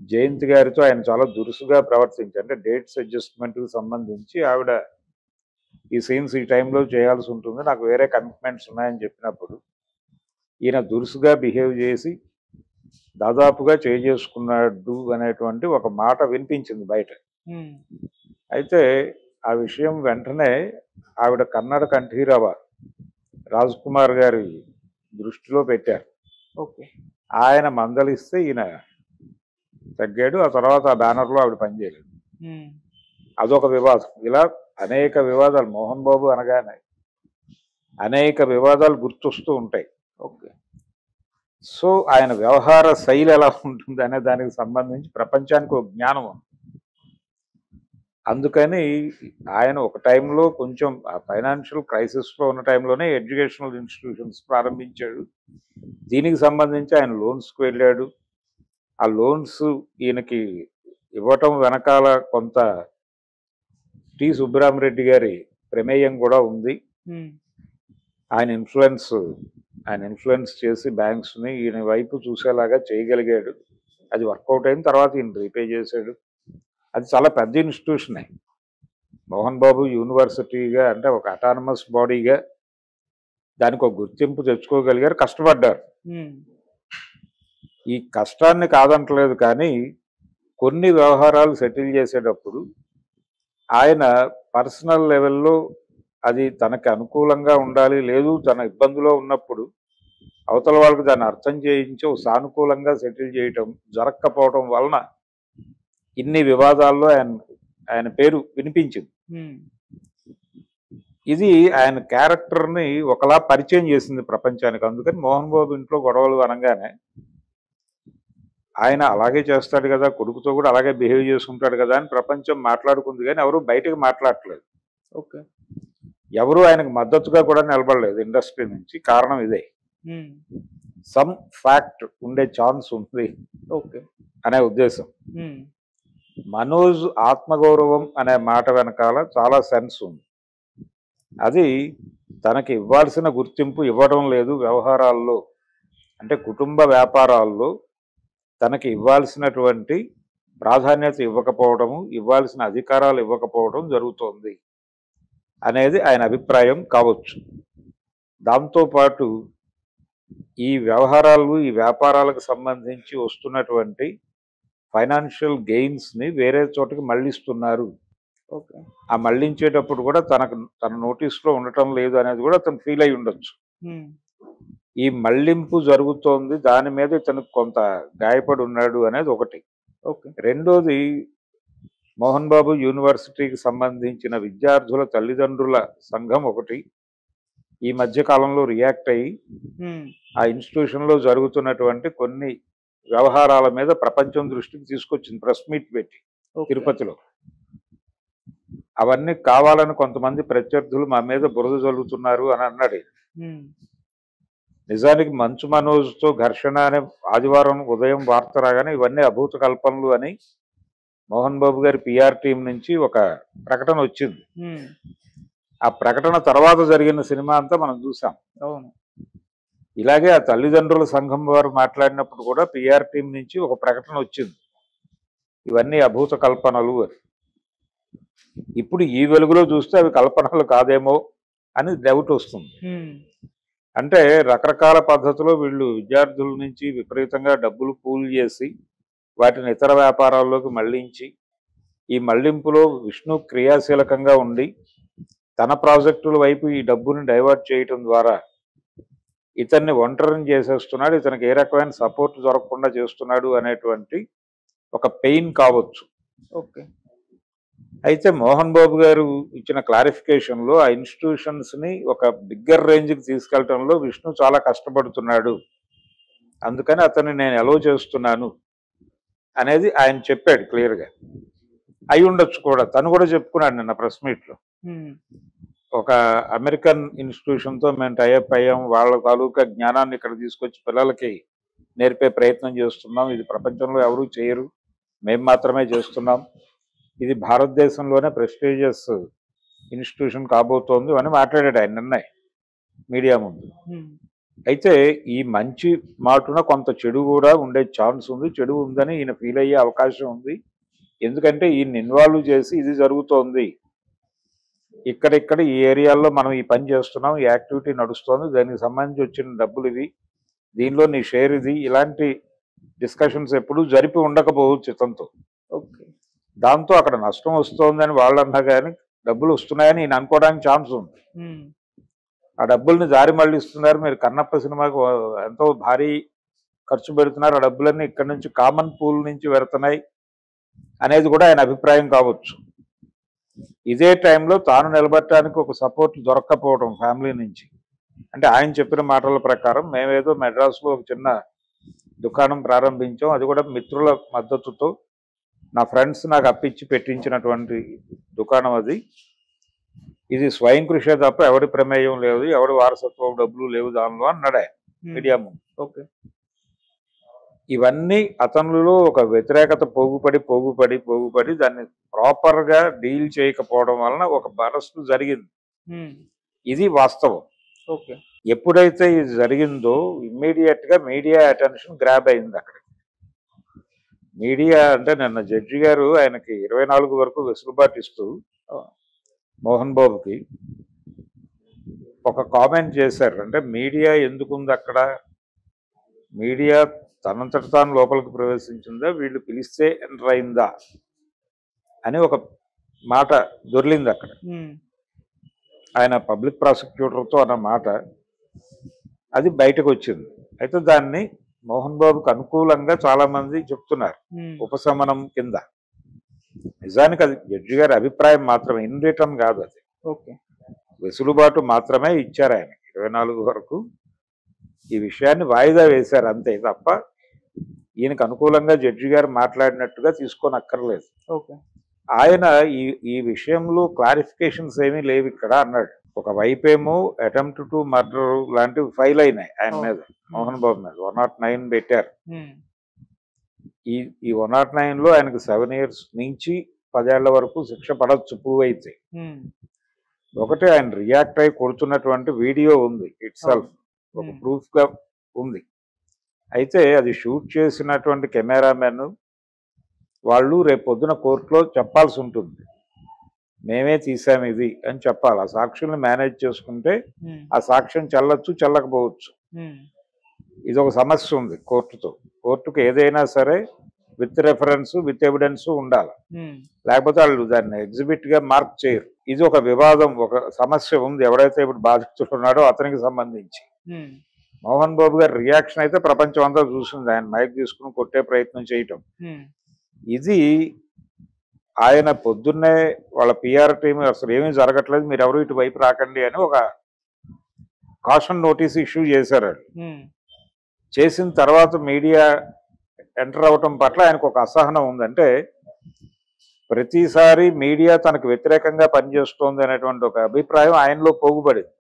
జయంతి గారితో ఆయన చాలా దురుసుగా ప్రవర్తించారు. అంటే డేట్స్ అడ్జస్ట్మెంట్కి సంబంధించి ఆవిడ ఈ సీన్స్ ఈ టైంలో చేయాల్సి ఉంటుంది, నాకు వేరే కమిట్మెంట్స్ ఉన్నాయని చెప్పినప్పుడు ఈయన దురుసుగా బిహేవ్ చేసి దాదాపుగా చేసుకున్నాడు అనేటువంటి ఒక మాట వినిపించింది బయట. అయితే ఆ విషయం వెంటనే ఆవిడ కన్నడ కంఠీరవ రాజ్ కుమార్ గారి దృష్టిలో పెట్టారు. ఓకే. ఆయన మందలిస్తే ఈయన తగ్గాడు. ఆ తర్వాత ఆ బ్యానర్లో ఆవిడ పనిచేయలేదు. అదొక వివాదం. ఇలా అనేక వివాదాలు, మోహన్ బాబు అనగానే అనేక వివాదాలు గుర్తొస్తూ ఉంటాయి. ఓకే. సో ఆయన వ్యవహార శైలి ఎలా ఉంటుంది అనే దానికి సంబంధించి ప్రపంచానికి ఒక జ్ఞానం ఉంది. అందుకని ఆయన ఒక టైంలో కొంచెం ఫైనాన్షియల్ క్రైసిస్లో ఉన్న టైంలోనే ఎడ్యుకేషనల్ ఇన్స్టిట్యూషన్స్ ప్రారంభించాడు. దీనికి సంబంధించి ఆయన లోన్స్కి వెళ్ళాడు. ఆ లోన్స్ ఈయనకి ఇవ్వటం వెనకాల కొంత టి సుబ్బరామరెడ్డి గారి ప్రమేయం కూడా ఉంది. ఆయన ఇన్ఫ్లుయెన్స్ చేసి బ్యాంక్స్ని ఈయన వైపు చూసేలాగా చేయగలిగాడు. అది వర్కౌట్ అయిన తర్వాత ఈయన రీపే చేశాడు. అది చాలా పెద్ద ఇన్స్టిట్యూషనే. మోహన్ బాబు యూనివర్సిటీగా, అంటే ఒక అటానమస్ బాడీగా దానికి ఒక గుర్తింపు తెచ్చుకోగలిగారు, కష్టపడ్డారు. ఈ కష్టాన్ని కాదంటలేదు, కానీ కొన్ని వ్యవహారాలు సెటిల్ చేసేటప్పుడు ఆయన పర్సనల్ లెవెల్లో అది తనకి అనుకూలంగా ఉండాలి, లేదు తన ఇబ్బందిలో ఉన్నప్పుడు అవతల వాళ్ళకి దాన్ని అర్థం చేయించి సానుకూలంగా సెటిల్ చేయటం జరగకపోవటం వలన ఇన్ని వివాదాల్లో ఆయన పేరు వినిపించింది. ఇది ఆయన క్యారెక్టర్ని ఒకలా పరిచయం చేసింది ప్రపంచానికి. అందుకని మోహన్ బాబు ఇంట్లో గొడవలు అనగానే ఆయన అలాగే చేస్తాడు కదా, కొడుకుతో కూడా అలాగే బిహేవ్ చేసుకుంటాడు కదా అని ప్రపంచం మాట్లాడుకుంది, కానీ ఎవరు బయటకు మాట్లాడట్లేదు. ఓకే. ఎవరు ఆయనకు మద్దతుగా కూడా నిలబడలేదు ఇండస్ట్రీ నుంచి. కారణం ఇదే, సమ్ ఫ్యాక్ట్ ఉండే ఛాన్స్ ఉంది ఓకే అనే ఉద్దేశం. మనోజ్ ఆత్మగౌరవం అనే మాట వెనకాల చాలా సెన్స్ ఉంది. అది తనకి ఇవ్వాల్సిన గుర్తింపు ఇవ్వడం లేదు వ్యవహారాల్లో, అంటే కుటుంబ వ్యాపారాల్లో తనకి ఇవ్వాల్సినటువంటి ప్రాధాన్యత ఇవ్వకపోవడము, ఇవ్వాల్సిన అధికారాలు ఇవ్వకపోవడం జరుగుతోంది అనేది ఆయన అభిప్రాయం కావచ్చు. దాంతోపాటు ఈ వ్యవహారాలు, ఈ వ్యాపారాలకు సంబంధించి వస్తున్నటువంటి ఫైనాన్షియల్ గెయిన్స్ని వేరే చోటకి మళ్ళిస్తున్నారు. ఓకే. ఆ మళ్ళించేటప్పుడు కూడా తన నోటీస్లో ఉండటం లేదు అనేది కూడా తను ఫీల్ అయి ఉండొచ్చు. ఈ మళ్లింపు జరుగుతోంది, దాని మీద ఇతనికి కొంత గాయపడి ఉన్నాడు అనేది ఒకటి. ఓకే. రెండోది, మోహన్ బాబు యూనివర్సిటీకి సంబంధించిన విద్యార్థుల తల్లిదండ్రుల సంఘం ఒకటి ఈ మధ్య కాలంలో రియాక్ట్ అయ్యి ఆ ఇన్స్టిట్యూషన్లో జరుగుతున్నటువంటి కొన్ని వ్యవహారాల మీద ప్రపంచం దృష్టికి తీసుకొచ్చింది, ప్రెస్ మీట్ పెట్టి తిరుపతిలో. అవన్నీ కావాలని కొంతమంది ప్రత్యర్థులు మా మీద బురద జల్లుతున్నారు అని అన్నాడు. నిజానికి మంచు మనోజ్తో ఘర్షణ అనే ఆదివారం ఉదయం వార్త రాగానే ఇవన్నీ అభూత కల్పనలు అని మోహన్ బాబు గారి పిఆర్ టీం నుంచి ఒక ప్రకటన వచ్చింది. ఆ ప్రకటన తర్వాత జరిగిన సినిమా అంతా మనం చూసాం. అవును. ఇలాగే ఆ తల్లిదండ్రుల సంఘం వారు మాట్లాడినప్పుడు కూడా పిఆర్ టీం నుంచి ఒక ప్రకటన వచ్చింది, ఇవన్నీ అభూత కల్పనలు అని. ఇప్పుడు ఈ వెలుగులో చూస్తే అవి కల్పనలు కాదేమో అని డౌట్ వస్తుంది. అంటే రకరకాల పద్ధతిలో వీళ్ళు విద్యార్థుల నుంచి విపరీతంగా డబ్బులు పూల్ చేసి వాటిని ఇతర వ్యాపారాల్లోకి మళ్లించి, ఈ మళ్లింపులో విష్ణు క్రియాశీలకంగా ఉండి తన ప్రాజెక్టుల వైపు ఈ డబ్బుని డైవర్ట్ చేయటం ద్వారా ఇతన్ని ఒంటరిని చేసేస్తున్నాడు, ఇతనికి ఏ రకమైన సపోర్ట్ దొరకకుండా చేస్తున్నాడు అనేటువంటి ఒక పెయిన్ కావచ్చు. ఓకే. అయితే మోహన్ బాబు గారు ఇచ్చిన క్లారిఫికేషన్లో ఆ ఇన్స్టిట్యూషన్స్ని ఒక బిగ్గర్ రేంజ్కి తీసుకెళ్లడంలో విష్ణు చాలా కష్టపడుతున్నాడు, అందుకని అతన్ని నేను అలో చేస్తున్నాను అనేది ఆయన చెప్పాడు క్లియర్గా. అయి ఉండొచ్చు కూడా, తను కూడా చెప్పుకున్నాడు నిన్న ప్రెస్ మీట్లో. ఒక అమెరికన్ ఇన్స్టిట్యూషన్తో మేము టైఅప్ అయ్యాం, వాళ్ళ తాలూకా జ్ఞానాన్ని ఇక్కడ తీసుకొచ్చి పిల్లలకి నేర్పే ప్రయత్నం చేస్తున్నాం, ఇది ప్రపంచంలో ఎవరూ చేయరు, మేము మాత్రమే చేస్తున్నాం, ఇది భారతదేశంలోనే ప్రెస్టీజియస్ ఇన్స్టిట్యూషన్ కాబోతోంది అని మాట్లాడాడు ఆయన నిన్న మీడియా ముందు. అయితే ఈ మంచి మాటున కొంత చెడు కూడా ఉండే ఛాన్స్ ఉంది. చెడు ఉందని ఈయన ఫీల్ అయ్యే అవకాశం ఉంది. ఎందుకంటే ఈయన్ని ఇన్వాల్వ్ చేసి ఇది జరుగుతోంది. ఇక్కడిక్కడ ఈ ఏరియాల్లో మనం ఈ పని చేస్తున్నాం. ఈ యాక్టివిటీ నడుస్తోంది. దానికి సంబంధించి వచ్చిన డబ్బులు ఇవి. దీనిలో నీ షేర్ ఇది. ఇలాంటి డిస్కషన్స్ ఎప్పుడూ జరిపి ఉండకపోవచ్చు ఇతనితో. ఓకే. దాంతో అక్కడ నష్టం వస్తోందని వాళ్ళన్నా కానీ డబ్బులు వస్తున్నాయని ఈయన అనుకోవడానికి ఛాన్స్ ఉంది. హ్మ్. ఆ డబ్బుల్ని దారి మళ్ళిస్తున్నారు. మీరు కన్నప్ప సినిమాకి ఎంతో భారీ ఖర్చు పెడుతున్నారు. ఆ డబ్బులన్నీ ఇక్కడ నుంచి కామన్ పూల్ నుంచి వెళ్తున్నాయి అనేది కూడా ఆయన అభిప్రాయం కావచ్చు. ఇదే టైంలో తాను నిలబడటానికి ఒక సపోర్ట్ దొరక్కపోవడం ఫ్యామిలీ నుంచి. అంటే ఆయన చెప్పిన మాటల ప్రకారం మేమేదో మెడ్రాస్లో ఒక చిన్న దుకాణం ప్రారంభించాం. అది కూడా మిత్రుల మద్దతుతో నా ఫ్రెండ్స్ నాకు అప్పిచ్చి పెట్టించినటువంటి దుకాణం అది. ఇది స్వయం కృషే తప్ప ఎవరి ప్రమేయం లేదు, ఎవరి వారసత్వం డబ్బులు లేవు దానిలో అన్నాడు ఆయన మీడియా ముందు. ఓకే. ఇవన్నీ అతనిలో ఒక వ్యతిరేకత పోగుపడి దాన్ని ప్రాపర్గా డీల్ చేయకపోవడం వలన ఒక బరస్ట్ జరిగింది. ఇది వాస్తవం. ఓకే. ఎప్పుడైతే ఇది జరిగిందో ఇమ్మీడియట్గా మీడియా అటెన్షన్ గ్రాబ్ అయింది అక్కడ. మీడియా అంటే నిన్న జడ్జి గారు ఆయనకి 24 వరకు వెసులుబాటు ఇస్తూ మోహన్ బాబుకి ఒక కామెంట్ చేశారు. అంటే మీడియా ఎందుకుంది అక్కడ, మీడియా తనంతట తాను లోపలికి ప్రవేశించిందా, వీళ్ళు పిలిస్తే ఎంటర్ అయిందా అని ఒక మాట దొర్లింది అక్కడ. ఆయన పబ్లిక్ ప్రాసిక్యూటర్తో అన్న మాట అది బయటకు వచ్చింది. అయితే దాన్ని మోహన్ బాబుకు అనుకూలంగా చాలా మంది చెప్తున్నారు ఉపశమనం కింద. నిజానికి అది జడ్జి గారి అభిప్రాయం మాత్రమే, ఇన్ రిటర్న్ కాదు. అది ఓకే. వెసులుబాటు మాత్రమే ఇచ్చారు ఆయన 24 వరకు. ఈ విషయాన్ని వాయిదా వేశారు అంతే తప్ప ఈయనకు అనుకూలంగా జడ్జి గారు మాట్లాడినట్టుగా తీసుకోనక్కర్లేదు. ఓకే. ఆయన ఈ విషయంలో క్లారిఫికేషన్స్ ఏమీ లేవు ఇక్కడ అన్నాడు. ఒక వైపేమో అటెంప్ట్ టు మర్డర్ లాంటివి ఫైల్ అయినాయి ఆయన మీద, మోహన్ బాబు మీద 109 పెట్టారు. ఈ 109లో ఆయనకు 7 years నుంచి 10 ఏళ్ల వరకు శిక్ష పడవచ్చు ప్రూవ్ అయితే. ఒకటి ఆయన రియాక్ట్ అయి కొడుతున్నటువంటి వీడియో ఉంది, ఇట్ సెల్ఫ్ ఒక ప్రూఫ్ గా ఉంది. అయితే అది షూట్ చేసినటువంటి కెమెరామెన్ వాళ్ళు రేపు పొద్దున కోర్టులో చెప్పాల్సి ఉంటుంది, మేమే తీసాము ఇది అని చెప్పాలి. ఆ సాక్షుల్ని మేనేజ్ చేసుకుంటే ఆ సాక్ష్యం చెల్లొచ్చు చెల్లకపోవచ్చు. ఇది ఒక సమస్య ఉంది కోర్టుతో. కోర్టుకు ఏదైనా సరే విత్ రెఫరెన్స్ విత్ ఎవిడెన్స్ ఉండాలి, లేకపోతే వాళ్ళు దాన్ని ఎగ్జిబిట్ గా మార్క్ చేయరు. ఇది ఒక వివాదం, ఒక సమస్య ఉంది ఎవడైతే ఇప్పుడు బాధితుడు ఉన్నాడో అతనికి సంబంధించి. మోహన్ బాబు గారి రియాక్షన్ అయితే ప్రపంచం అంతా చూసింది, ఆయన మైక్ తీసుకుని కొట్టే ప్రయత్నం చేయటం. ఇది ఆయన పొద్దున్నే వాళ్ళ పిఆర్ టీం అసలు ఏమీ జరగట్లేదు, మీరు ఎవరు ఇటువైపు రాకండి అని ఒక కాషన్ నోటీస్ ఇష్యూ చేశారు. చేసిన తర్వాత మీడియా ఎంటర్ అవటం పట్ల ఆయనకు ఒక అసహనం ఉందంటే ప్రతిసారి మీడియా తనకు వ్యతిరేకంగా పనిచేస్తోంది అనేటువంటి ఒక అభిప్రాయం ఆయనలో పోగుపడింది.